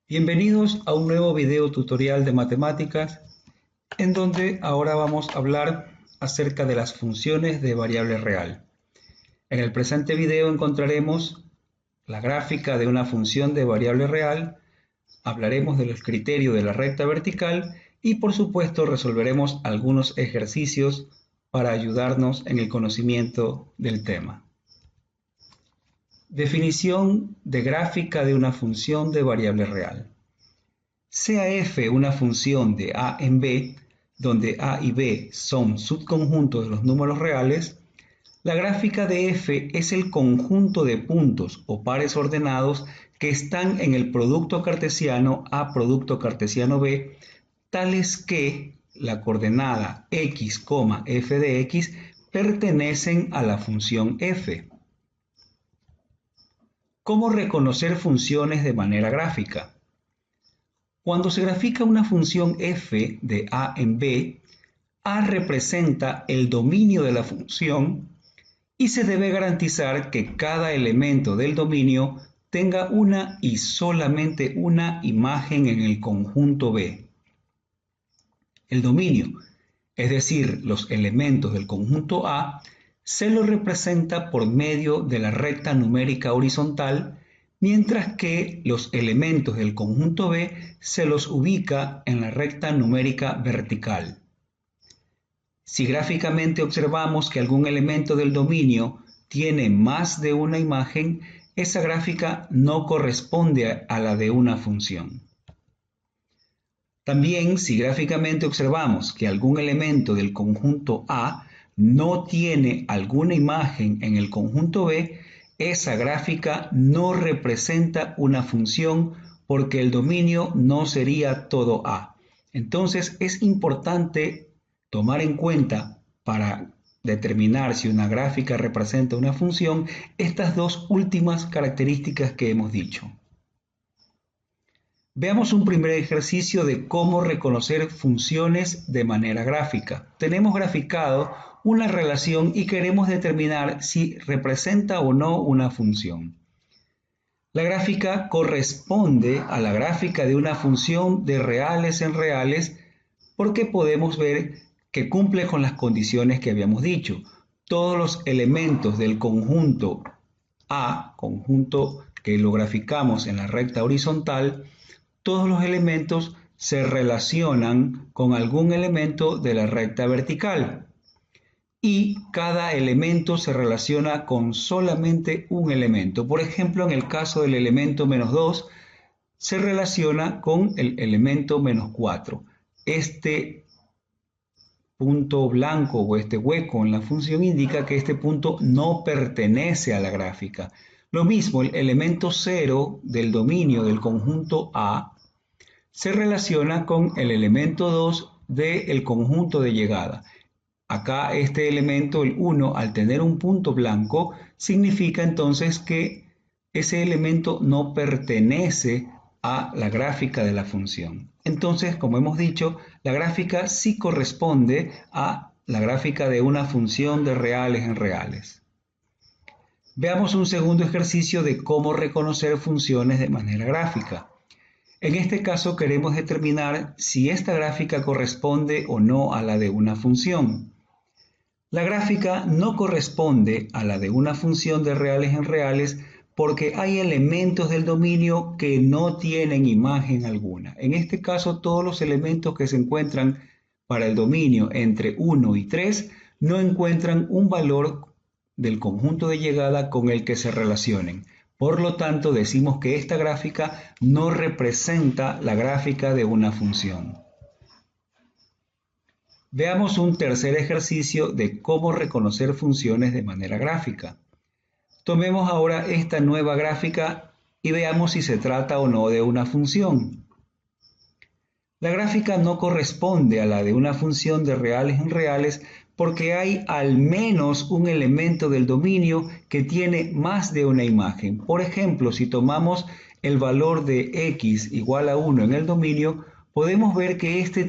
Bienvenidos a un nuevo video tutorial de matemáticas en donde ahora vamos a hablar acerca de las funciones de variable real. En el presente video encontraremos la gráfica de una función de variable real, hablaremos de los criterios de la recta vertical y por supuesto resolveremos algunos ejercicios para ayudarnos en el conocimiento del tema. Definición de gráfica de una función de variable real. Sea f una función de a en b, donde a y b son subconjuntos de los números reales, la gráfica de f es el conjunto de puntos o pares ordenados que están en el producto cartesiano a producto cartesiano b, tales que la coordenada x, f de x pertenecen a la función f. ¿Cómo reconocer funciones de manera gráfica? Cuando se grafica una función f de a en b, a representa el dominio de la función y se debe garantizar que cada elemento del dominio tenga una y solamente una imagen en el conjunto b. El dominio, es decir, los elementos del conjunto A, se lo representa por medio de la recta numérica horizontal, mientras que los elementos del conjunto B se los ubica en la recta numérica vertical. Si gráficamente observamos que algún elemento del dominio tiene más de una imagen, esa gráfica no corresponde a la de una función. También, si gráficamente observamos que algún elemento del conjunto A no tiene alguna imagen en el conjunto B, esa gráfica no representa una función porque el dominio no sería todo A. Entonces, es importante tomar en cuenta para determinar si una gráfica representa una función estas dos últimas características que hemos dicho. Veamos un primer ejercicio de cómo reconocer funciones de manera gráfica. Tenemos graficado una relación y queremos determinar si representa o no una función. La gráfica corresponde a la gráfica de una función de reales en reales porque podemos ver que cumple con las condiciones que habíamos dicho. Todos los elementos del conjunto A, conjunto que lo graficamos en la recta horizontal, todos los elementos se relacionan con algún elemento de la recta vertical y cada elemento se relaciona con solamente un elemento. Por ejemplo, en el caso del elemento menos 2, se relaciona con el elemento menos 4. Este punto blanco o este hueco en la función indica que este punto no pertenece a la gráfica. Lo mismo, el elemento 0 del dominio del conjunto A se relaciona con el elemento 2 del conjunto de llegada. Acá este elemento, el 1, al tener un punto blanco, significa entonces que ese elemento no pertenece a la gráfica de la función. Entonces, como hemos dicho, la gráfica sí corresponde a la gráfica de una función de reales en reales. Veamos un segundo ejercicio de cómo reconocer funciones de manera gráfica. En este caso queremos determinar si esta gráfica corresponde o no a la de una función. La gráfica no corresponde a la de una función de reales en reales porque hay elementos del dominio que no tienen imagen alguna. En este caso, todos los elementos que se encuentran para el dominio entre 1 y 3 no encuentran un valor del conjunto de llegada con el que se relacionen. Por lo tanto, decimos que esta gráfica no representa la gráfica de una función. Veamos un tercer ejercicio de cómo reconocer funciones de manera gráfica. Tomemos ahora esta nueva gráfica y veamos si se trata o no de una función. La gráfica no corresponde a la de una función de reales en reales porque hay al menos un elemento del dominio que tiene más de una imagen. Por ejemplo, si tomamos el valor de x igual a 1 en el dominio, podemos ver que este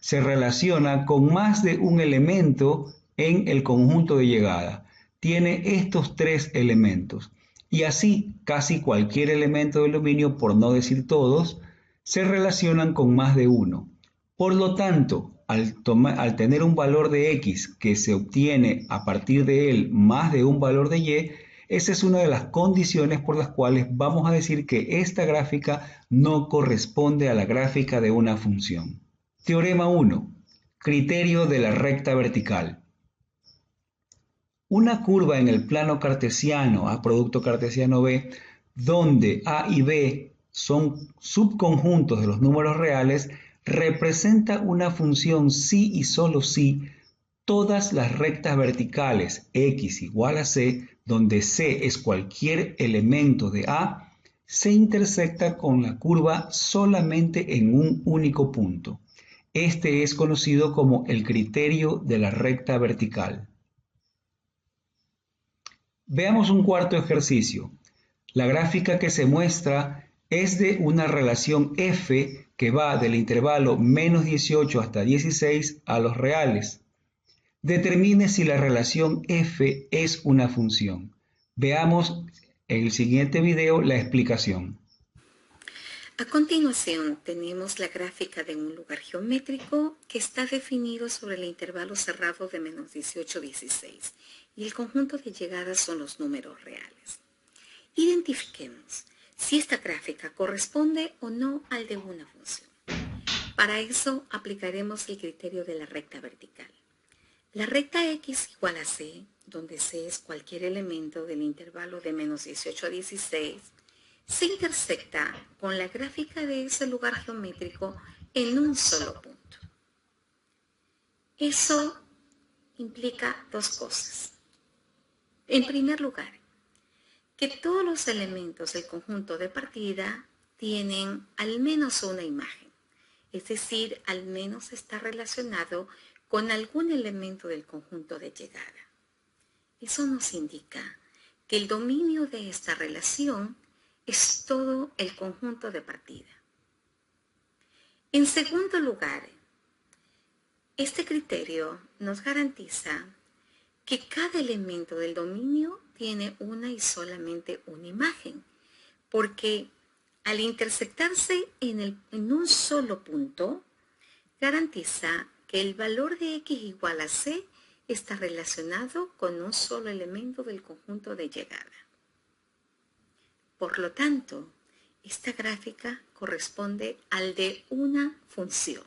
se relaciona con más de un elemento en el conjunto de llegada. Tiene estos tres elementos. Y así, casi cualquier elemento del dominio, por no decir todos, se relacionan con más de uno. Por lo tanto, al tener un valor de x que se obtiene a partir de él más de un valor de y, esa es una de las condiciones por las cuales vamos a decir que esta gráfica no corresponde a la gráfica de una función. Teorema 1. Criterio de la recta vertical. Una curva en el plano cartesiano A producto cartesiano B, donde A y B son subconjuntos de los números reales, representa una función si y solo si todas las rectas verticales x igual a c, donde c es cualquier elemento de A, se intersecta con la curva solamente en un único punto. Este es conocido como el criterio de la recta vertical. Veamos un cuarto ejercicio. La gráfica que se muestra es de una relación f que va del intervalo menos 18 hasta 16 a los reales. Determine si la relación f es una función. Veamos en el siguiente video la explicación. A continuación tenemos la gráfica de un lugar geométrico que está definido sobre el intervalo cerrado de menos 18 a 16 y el conjunto de llegadas son los números reales. Identifiquemos si esta gráfica corresponde o no al de una función. Para eso aplicaremos el criterio de la recta vertical. La recta x igual a c, donde c es cualquier elemento del intervalo de menos 18 a 16, se intersecta con la gráfica de ese lugar geométrico en un solo punto. Eso implica dos cosas. En primer lugar, que todos los elementos del conjunto de partida tienen al menos una imagen, es decir, al menos está relacionado con algún elemento del conjunto de llegada. Eso nos indica que el dominio de esta relación es todo el conjunto de partida. En segundo lugar, este criterio nos garantiza que cada elemento del dominio tiene una y solamente una imagen, porque al intersectarse en un solo punto, garantiza que el valor de x igual a c está relacionado con un solo elemento del conjunto de llegada. Por lo tanto, esta gráfica corresponde al de una función.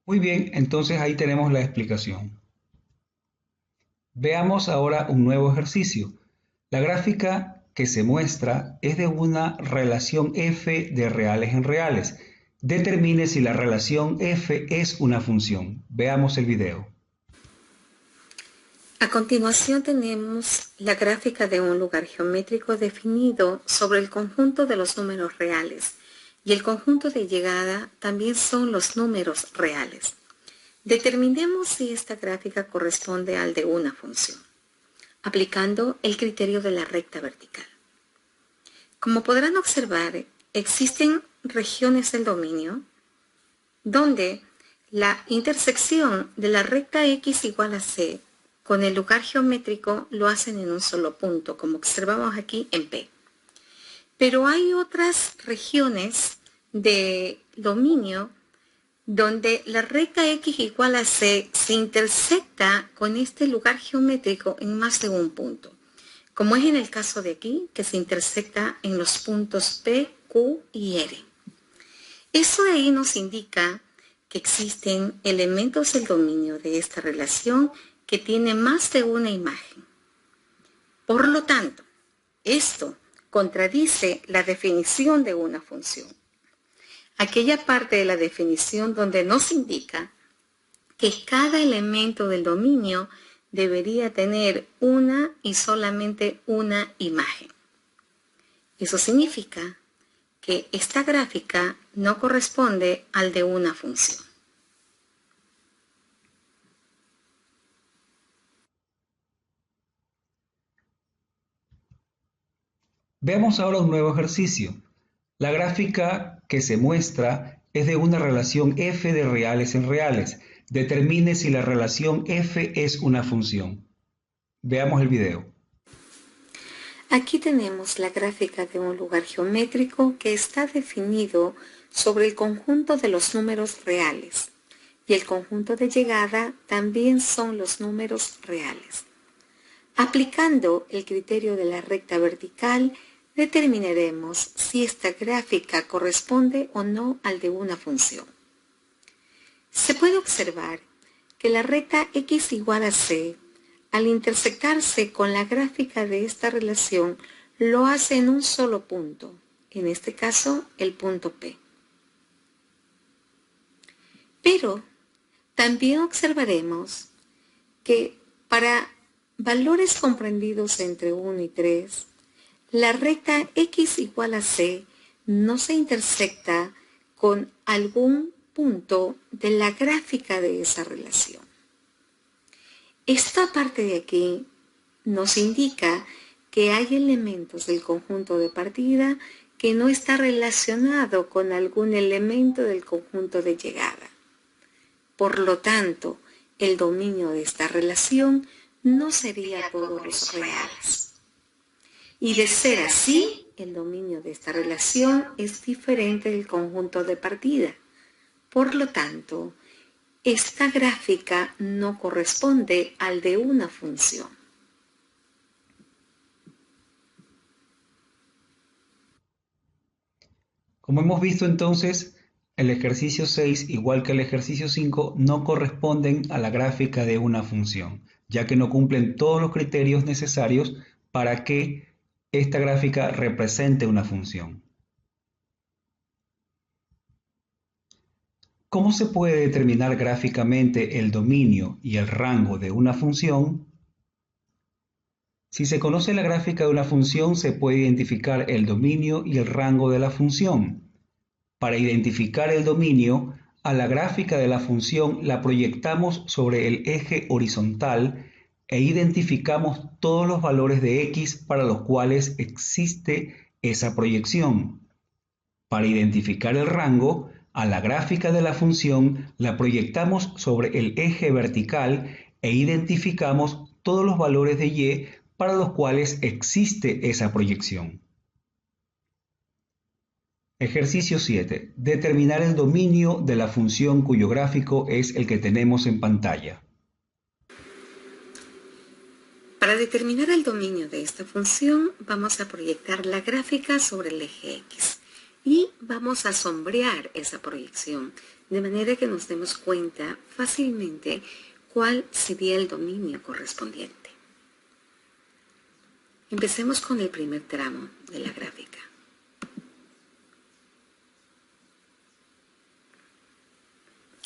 Muy bien, entonces ahí tenemos la explicación. Veamos ahora un nuevo ejercicio. La gráfica que se muestra es de una relación f de reales en reales. Determine si la relación f es una función. Veamos el video. A continuación tenemos la gráfica de un lugar geométrico definido sobre el conjunto de los números reales y el conjunto de llegada también son los números reales. Determinemos si esta gráfica corresponde al de una función, aplicando el criterio de la recta vertical. Como podrán observar, existen regiones del dominio donde la intersección de la recta x igual a c con el lugar geométrico lo hacen en un solo punto, como observamos aquí en P. Pero hay otras regiones de dominio donde la recta x igual a c se intersecta con este lugar geométrico en más de un punto, como es en el caso de aquí, que se intersecta en los puntos P, Q y R. Eso de ahí nos indica que existen elementos del dominio de esta relación que tiene más de una imagen. Por lo tanto, esto contradice la definición de una función. Aquella parte de la definición donde nos indica que cada elemento del dominio debería tener una y solamente una imagen. Eso significa que esta gráfica no corresponde al de una función. Veamos ahora un nuevo ejercicio. La gráfica que se muestra es de una relación f de reales en reales. Determine si la relación f es una función. Veamos el video. Aquí tenemos la gráfica de un lugar geométrico que está definido sobre el conjunto de los números reales, y el conjunto de llegada también son los números reales. Aplicando el criterio de la recta vertical, determinaremos si esta gráfica corresponde o no al de una función. Se puede observar que la recta x igual a c, al intersectarse con la gráfica de esta relación, lo hace en un solo punto, en este caso el punto P. Pero también observaremos que para valores comprendidos entre 1 y 3, la recta x igual a c no se intersecta con algún punto de la gráfica de esa relación. Esta parte de aquí nos indica que hay elementos del conjunto de partida que no está relacionado con algún elemento del conjunto de llegada. Por lo tanto, el dominio de esta relación no sería todos los reales. Y de ser así, el dominio de esta relación es diferente del conjunto de partida. Por lo tanto, esta gráfica no corresponde al de una función. Como hemos visto entonces, el ejercicio 6, igual que el ejercicio 5, no corresponden a la gráfica de una función, ya que no cumplen todos los criterios necesarios para que esta gráfica represente una función. ¿Cómo se puede determinar gráficamente el dominio y el rango de una función? Si se conoce la gráfica de una función, se puede identificar el dominio y el rango de la función. Para identificar el dominio, a la gráfica de la función la proyectamos sobre el eje horizontal e identificamos todos los valores de x para los cuales existe esa proyección. Para identificar el rango, a la gráfica de la función la proyectamos sobre el eje vertical e identificamos todos los valores de y para los cuales existe esa proyección. Ejercicio 7. Determinar el dominio de la función cuyo gráfico es el que tenemos en pantalla. Para determinar el dominio de esta función, vamos a proyectar la gráfica sobre el eje x y vamos a sombrear esa proyección, de manera que nos demos cuenta fácilmente cuál sería el dominio correspondiente. Empecemos con el primer tramo de la gráfica.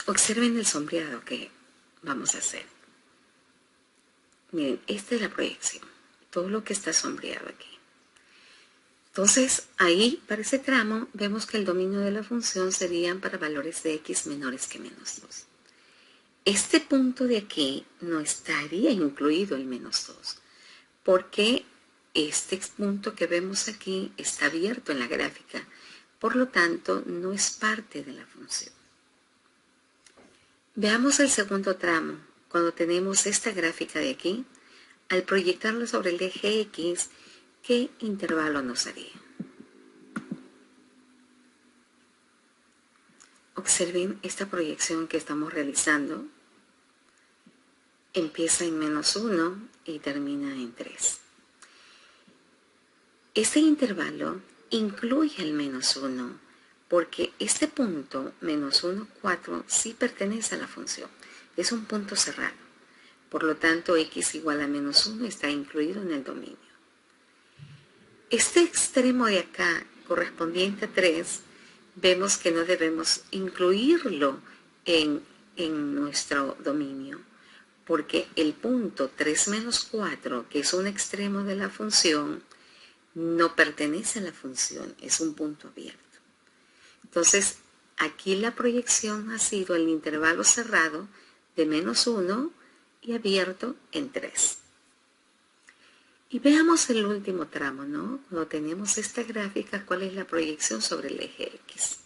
Observen el sombreado que vamos a hacer. Miren, esta es la proyección, todo lo que está sombreado aquí. Entonces, ahí, para ese tramo, vemos que el dominio de la función serían para valores de x menores que menos 2. Este punto de aquí no estaría incluido el menos 2, porque este punto que vemos aquí está abierto en la gráfica, por lo tanto, no es parte de la función. Veamos el segundo tramo. Cuando tenemos esta gráfica de aquí, al proyectarlo sobre el eje x, ¿qué intervalo nos daría? Observen esta proyección que estamos realizando. Empieza en menos 1 y termina en 3. Este intervalo incluye el menos 1, porque este punto, menos 1, 4, sí pertenece a la función. Es un punto cerrado. Por lo tanto, x igual a menos 1 está incluido en el dominio. Este extremo de acá, correspondiente a 3, vemos que no debemos incluirlo en nuestro dominio, porque el punto 3 menos 4, que es un extremo de la función, no pertenece a la función, es un punto abierto. Entonces, aquí la proyección ha sido el intervalo cerrado de menos 1 y abierto en 3. Y veamos el último tramo, ¿no? Cuando tenemos esta gráfica, ¿cuál es la proyección sobre el eje X?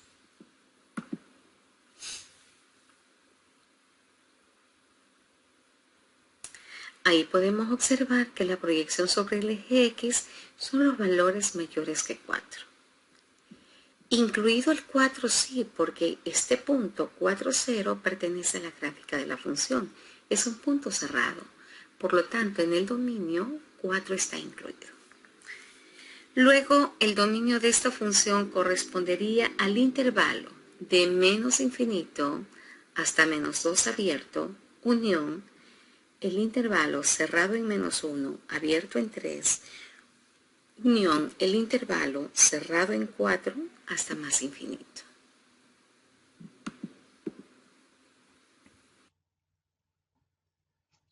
Ahí podemos observar que la proyección sobre el eje X son los valores mayores que 4. Incluido el 4 sí, porque este punto 4, 0 pertenece a la gráfica de la función. Es un punto cerrado. Por lo tanto, en el dominio 4 está incluido. Luego, el dominio de esta función correspondería al intervalo de menos infinito hasta menos 2 abierto, unión, el intervalo cerrado en menos 1, abierto en 3, unión, el intervalo cerrado en 4 hasta más infinito.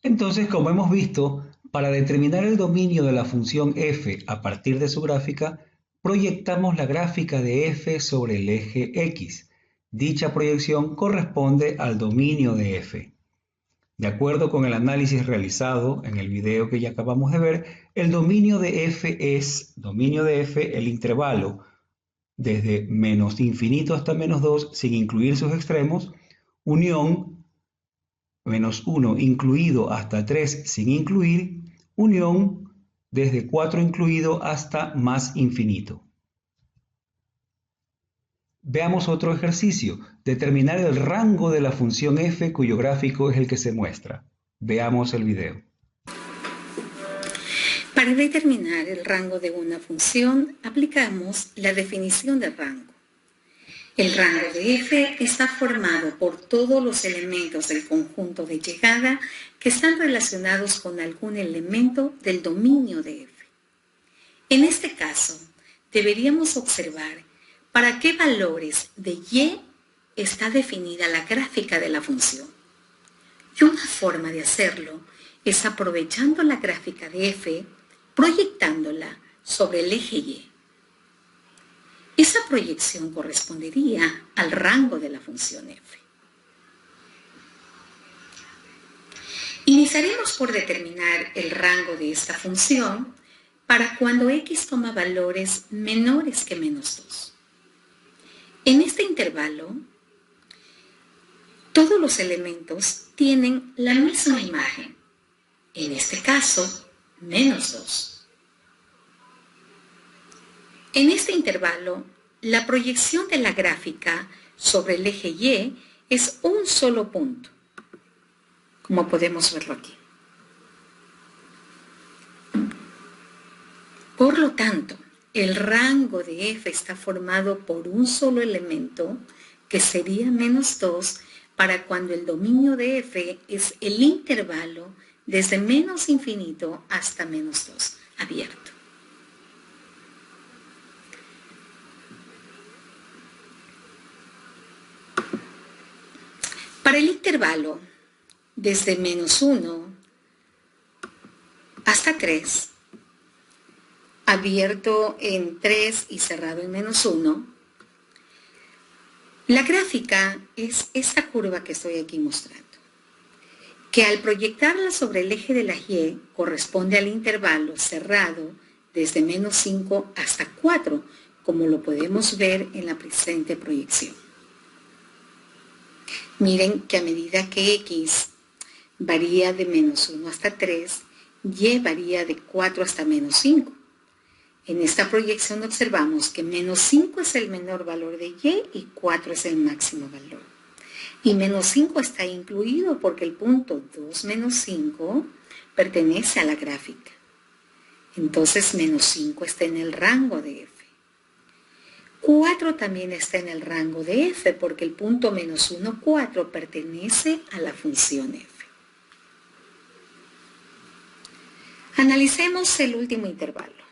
Entonces, como hemos visto, para determinar el dominio de la función f a partir de su gráfica, proyectamos la gráfica de f sobre el eje x. Dicha proyección corresponde al dominio de f. De acuerdo con el análisis realizado en el video que ya acabamos de ver, el dominio de f es, el intervalo desde menos infinito hasta menos 2 sin incluir sus extremos, unión menos 1 incluido hasta 3 sin incluir, unión desde 4 incluido hasta más infinito. Veamos otro ejercicio, determinar el rango de la función f cuyo gráfico es el que se muestra. Veamos el video. Para determinar el rango de una función, aplicamos la definición de rango. El rango de f está formado por todos los elementos del conjunto de llegada que están relacionados con algún elemento del dominio de f. En este caso, deberíamos observar para qué valores de y está definida la gráfica de la función. Y una forma de hacerlo es aprovechando la gráfica de f, proyectándola sobre el eje y. Esa proyección correspondería al rango de la función f. Iniciaremos por determinar el rango de esta función para cuando x toma valores menores que menos 2. En este intervalo, todos los elementos tienen la misma imagen. En este caso, menos 2. En este intervalo, la proyección de la gráfica sobre el eje y es un solo punto, como podemos verlo aquí. Por lo tanto, el rango de f está formado por un solo elemento, que sería menos 2, para cuando el dominio de f es el intervalo desde menos infinito hasta menos 2, abierto. Para el intervalo desde menos 1 hasta 3, abierto en 3 y cerrado en menos 1, la gráfica es esta curva que estoy aquí mostrando, que al proyectarla sobre el eje de la y corresponde al intervalo cerrado desde menos 5 hasta 4, como lo podemos ver en la presente proyección. Miren que a medida que x varía de menos 1 hasta 3, y varía de 4 hasta menos 5. En esta proyección observamos que menos 5 es el menor valor de y 4 es el máximo valor. Y menos 5 está incluido porque el punto 2 menos 5 pertenece a la gráfica. Entonces menos 5 está en el rango de f. 4 también está en el rango de f porque el punto menos 1, 4 pertenece a la función f. Analicemos el último intervalo.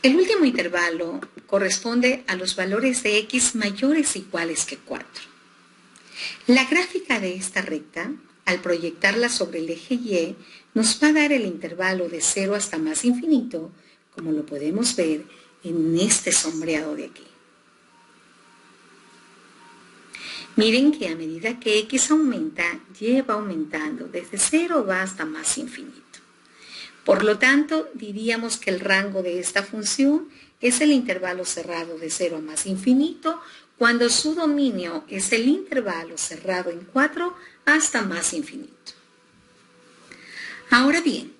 El último intervalo corresponde a los valores de x mayores o iguales que 4. La gráfica de esta recta, al proyectarla sobre el eje y, nos va a dar el intervalo de 0 hasta más infinito, como lo podemos ver en este sombreado de aquí. Miren que a medida que x aumenta, y va aumentando, desde 0 va hasta más infinito. Por lo tanto, diríamos que el rango de esta función es el intervalo cerrado de 0 a más infinito cuando su dominio es el intervalo cerrado en 4 hasta más infinito. Ahora bien,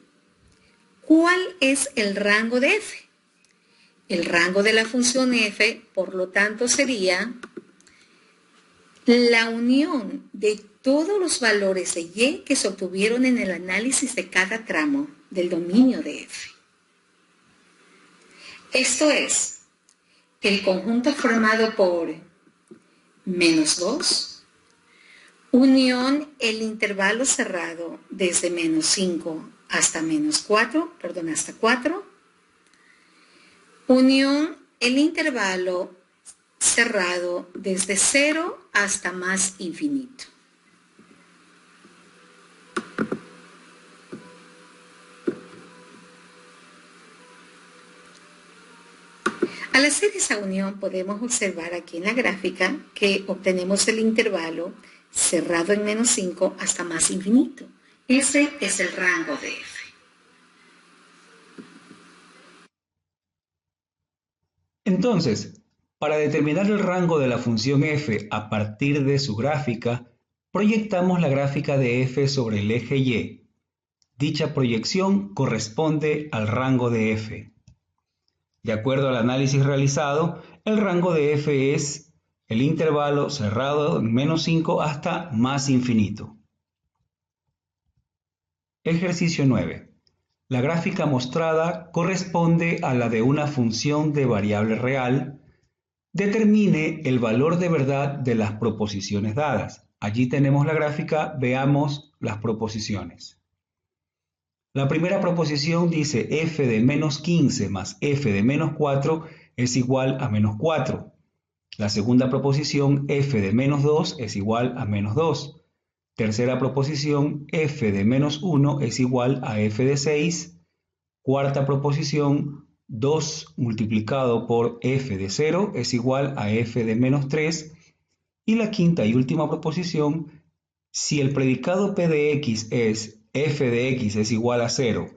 ¿cuál es el rango de f? El rango de la función f, por lo tanto, sería la unión de todos los valores de y que se obtuvieron en el análisis de cada tramo del dominio de f. Esto es, el conjunto formado por -2, unión el intervalo cerrado desde -5 hasta hasta 4, unión el intervalo cerrado desde 0 hasta más infinito. Al hacer esa unión podemos observar aquí en la gráfica que obtenemos el intervalo cerrado en -5 hasta más infinito. Ese es el rango de f. Entonces, para determinar el rango de la función f a partir de su gráfica, proyectamos la gráfica de f sobre el eje y. Dicha proyección corresponde al rango de f. De acuerdo al análisis realizado, el rango de f es el intervalo cerrado en -5 hasta más infinito. Ejercicio 9. La gráfica mostrada corresponde a la de una función de variable real. Determine el valor de verdad de las proposiciones dadas. Allí tenemos la gráfica, veamos las proposiciones. La primera proposición dice f de -15 más f de -4 es igual a -4. La segunda proposición, f de -2 es igual a -2. Tercera proposición, f de -1 es igual a f de 6. Cuarta proposición, 2 multiplicado por f de 0 es igual a f de -3. Y la quinta y última proposición, si el predicado p de x es f de x es igual a 0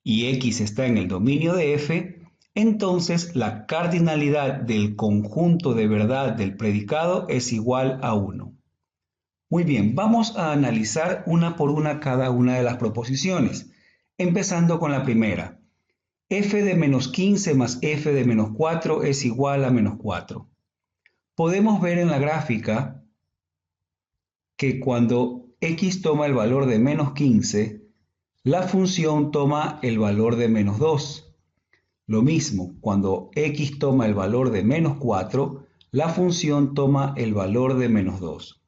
y x está en el dominio de f, entonces la cardinalidad del conjunto de verdad del predicado es igual a 1. Muy bien, vamos a analizar una por una cada una de las proposiciones, empezando con la primera. F de -15 más f de -4 es igual a -4. Podemos ver en la gráfica que cuando x toma el valor de -15, la función toma el valor de -2. Lo mismo, cuando x toma el valor de -4, la función toma el valor de -2.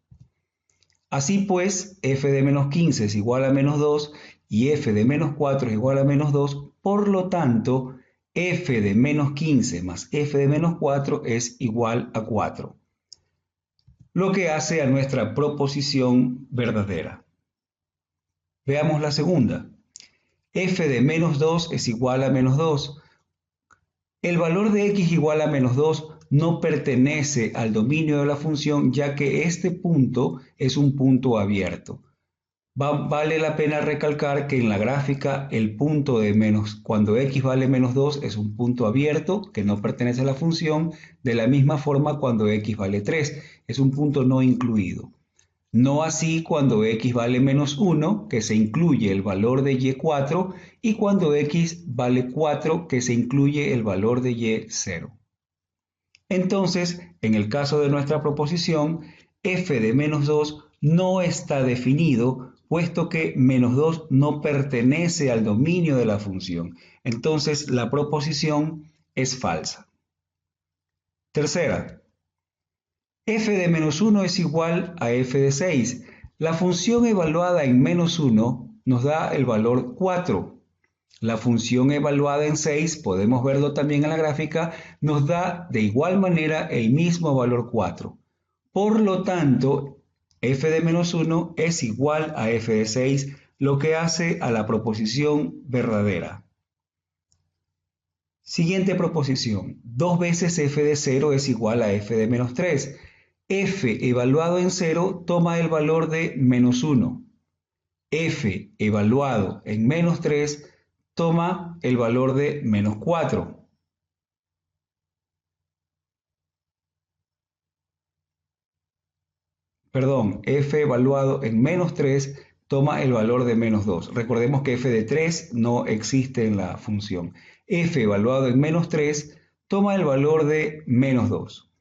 Así pues, f de -15 es igual a -2 y f de -4 es igual a -2, por lo tanto, f de -15 más f de -4 es igual a 4, lo que hace a nuestra proposición verdadera. Veamos la segunda. F de -2 es igual a -2. El valor de x igual a -2 no pertenece al dominio de la función, ya que este punto es un punto abierto. Vale la pena recalcar que en la gráfica el punto de cuando x vale -2 es un punto abierto que no pertenece a la función, de la misma forma cuando x vale 3 es un punto no incluido. No así cuando x vale -1, que se incluye el valor de y4, y cuando x vale 4, que se incluye el valor de y0. Entonces, en el caso de nuestra proposición, f de -2 no está definido, puesto que -2 no pertenece al dominio de la función. Entonces, la proposición es falsa. Tercera. F de -1 es igual a f de 6. La función evaluada en -1 nos da el valor 4. La función evaluada en 6, podemos verlo también en la gráfica, nos da de igual manera el mismo valor 4. Por lo tanto, f de -1 es igual a f de 6, lo que hace a la proposición verdadera. Siguiente proposición. 2 veces f de 0 es igual a f de -3. F evaluado en 0 toma el valor de -1. F evaluado en -3 toma el valor de -4. perdón, f evaluado en menos 3 toma el valor de menos 2. Recordemos que f de 3 no existe en la función. F evaluado en menos 3 toma el valor de menos 2.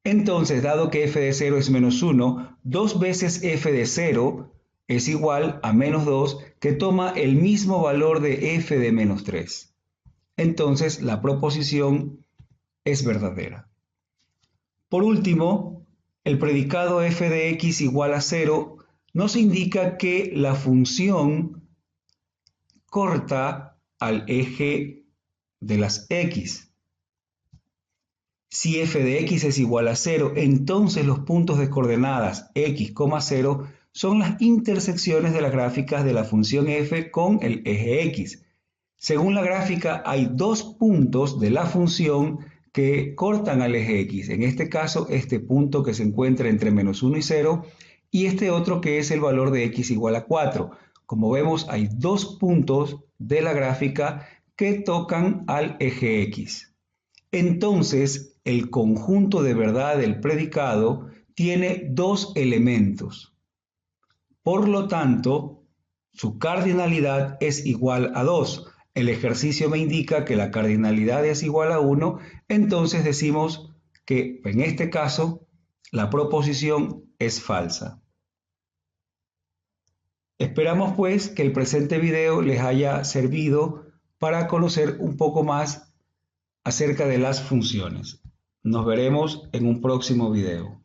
Entonces, dado que f de 0 es menos 1, 2 veces f de 0 es igual a menos 2, que toma el mismo valor de f de menos 3. Entonces, la proposición es verdadera. Por último, el predicado f de x igual a 0 nos indica que la función corta al eje de las x. Si f de x es igual a 0, entonces los puntos de coordenadas x, 0 son las intersecciones de las gráficas de la función f con el eje x. Según la gráfica, hay dos puntos de la función que cortan al eje x. En este caso, este punto que se encuentra entre menos 1 y 0 y este otro que es el valor de x igual a 4. Como vemos, hay dos puntos de la gráfica que tocan al eje x. Entonces, el conjunto de verdad del predicado tiene dos elementos. Por lo tanto, su cardinalidad es igual a 2. El ejercicio me indica que la cardinalidad es igual a 1, entonces decimos que en este caso la proposición es falsa. Esperamos pues que el presente video les haya servido para conocer un poco más acerca de las funciones. Nos veremos en un próximo video.